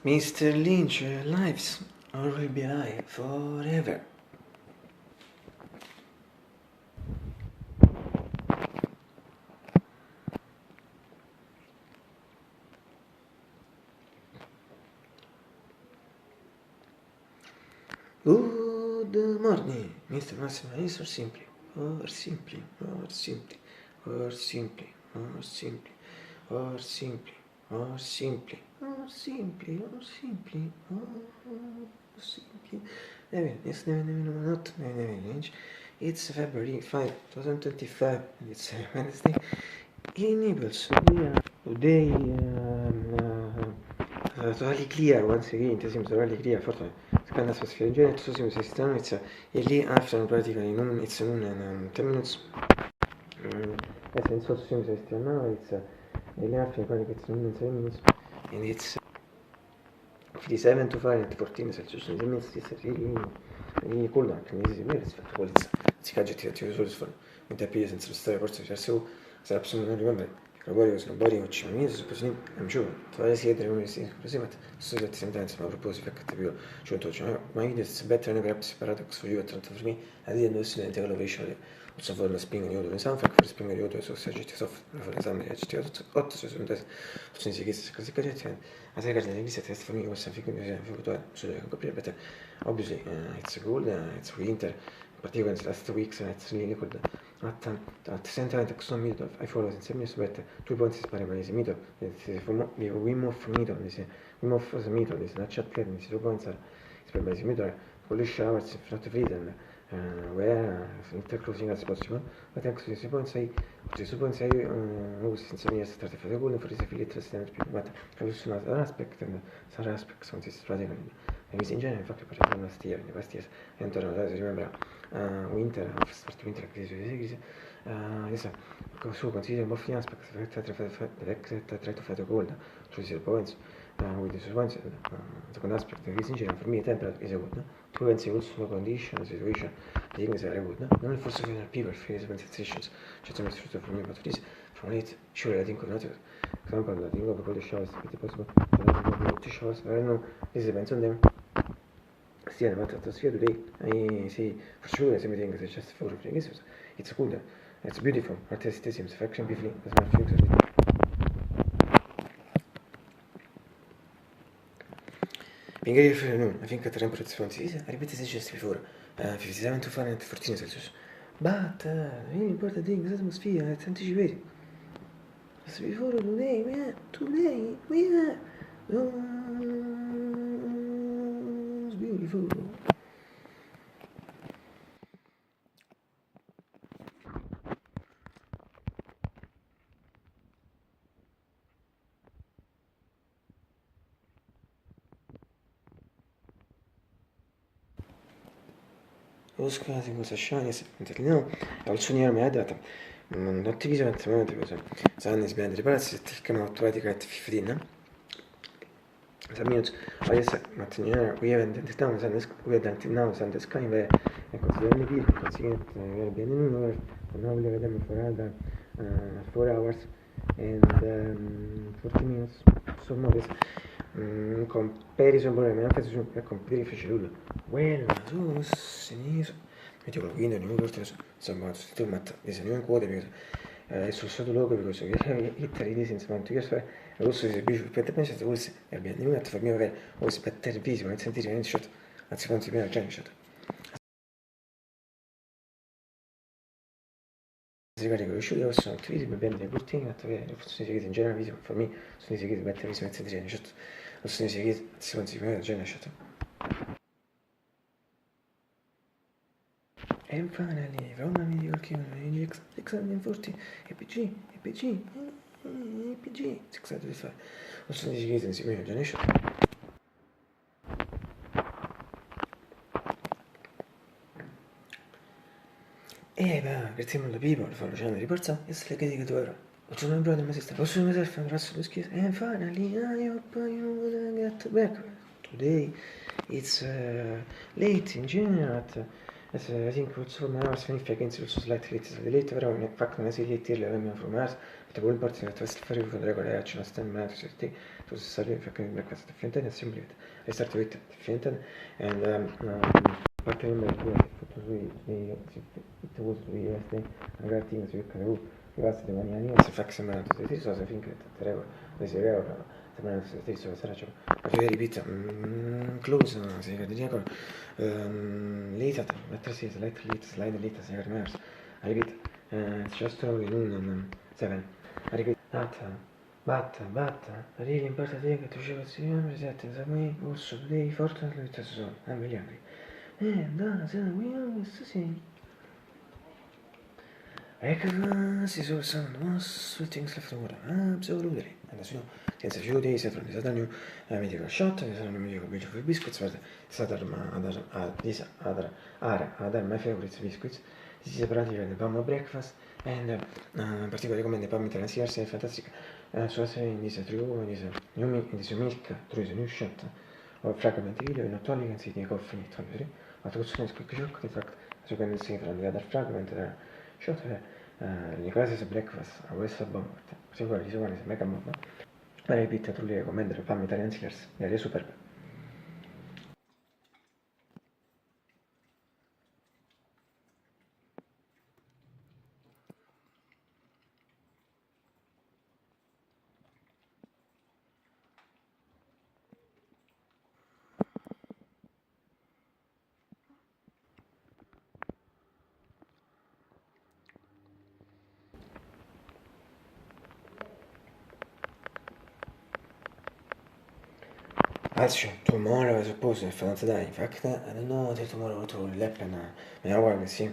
Mr. Lynch lives or will be alive forever. Good morning, Mr. Massimo, or simply, or simply, or simply, or simply, or simply, or simply, or simply, or simply, or simply, or simply. It's not Lynch. It's February 5, 2025, and it's Wednesday. Enables today totally clear once again, it seems totally clear for the scanner specific generator, so seems system, it's a after practically noon, it's noon and 10 minutes. As in so seems system now, it's after practically it's noon and 7 minutes, and it's 57 to 5 and 14 Celsius, and it means it's really cool down, and this is weird, it's cool, it's gadget to use for with the PS and some stuff, of course, so absolutely remember. Работи очень умеет, запустим, ничего. Твоя сеть ремонтируется, просимат. Сюда ты сентенция, ma proposi perché ti più, cioè tu, ma io se better ne grab separato con suo 30 per me, a dire non si ne lo visuale. O so for la spinga io dove sanno per spinga io dove so se ci soff per l'esame ci ti 8 se sono des. Sono si che così che c'è. A sai che le viste test for me was fi quindi se foto so che capire better. Obviously, it's cold, it's winter. Particularly last weeks and it's really cold. At the same time, the some meet I follow in some but 2 points is parimese meet we move from meet we move as a meet this not chat clear this 2 points are is parimese meet con le showers in front of it where intercrossing as possible but thanks to 2 points I since me started for the goal for this affiliate stand but for another aspect and some aspects on this practically and in general in fact per last year and remember winter start winter crisi adesso su consiglio un po' fine aspect try to fight a goal choose your points with the points second aspect is in general for me temperature is a good two points also condition situation the thing is very good non forse for people face sensations c'è un istrutto for me but this from it sure I think not example la tengo per le showers che possible the showers I don't know this depends on them still about atmosphere today see for sure everything is just for it's good it's beautiful artistic satisfaction briefly as my future Being afternoon, I think the temperature is I repeated this just before 57 to Fahrenheit 14 Celsius but the really important thing is atmosphere it's anticipated as before today we have beautiful Scusate cosa shiny no alcuni mi ha dato non attivamente ma tipo sanno sbandere palazzi se chiamano automaticamente 15 minutes adesso mattina we haven't down now Sunday sky where e considerando il video conseguente bene in now we have them for another 4 hours and 40 minutes so more this comparison problemi anche se è completamente difficile quella su sinistra metti quello quindi non mi porto insomma tutto ma disegno in quote perché sul stato logo perché Italy di senza manto io so rosso si bisogna per te pensate voi e abbiamo di mettere fammi avere o si per visimo non sentire niente shot anzi quanti prima già shot si vede che lo studio sono tutti bene dei cortini attraverso le funzioni in generale visimo per me sono i che mettere visimo senza dire shot lo sono i che si consigliano già shot And finally, Roma Medical Chemistry 640 EPG 635 also these guys in similar generation grazie molto people for the channel riporta e se le chiedi che tu ero what's my brother my sister also myself and Russell Skis and finally I hope you get back today it's late in general I think what's for my hours significa che inizio slightly late però in fact non è late early from us Det boligpartiet vet Vestfold for regulert nesten med electricity to the study fucking breakfast defendant assembly. I started with defendant and part member it was USD regarding the UKU grazie alle maniani se fax ma tutti i soldi finché te regola le si regola te me lo stesso sarà ciò la figlia di pizza close si vede di ancora lita mettere si select lit slide lit si vede mers I repeat it's just only noon 7 I repeat batta arrivi in parte te che tu ci consigliamo presente da me posso play fortnite with the soul I'm really angry no se non mi questo sì ecco si sono most things left over absolutely and as you know since a few days after the new medical shot and the medical bill for biscuits but other my favorite biscuits this is practically the bomb breakfast and particularly recommend the palm Italian CRC fantastic so I say in this trio in this milk through the new shot of fragment video not only can see the coffee tolerate but also is quick shock in fact as you can see from the other fragment shot le classes breakfast a questa bomba particolare di giovani mega bomba ma repeat tu le recommend the palm Italian CRC è super. Actually, tomorrow I suppose if not today. In fact, I don't know until tomorrow to Lebanon. I mean, I want to see.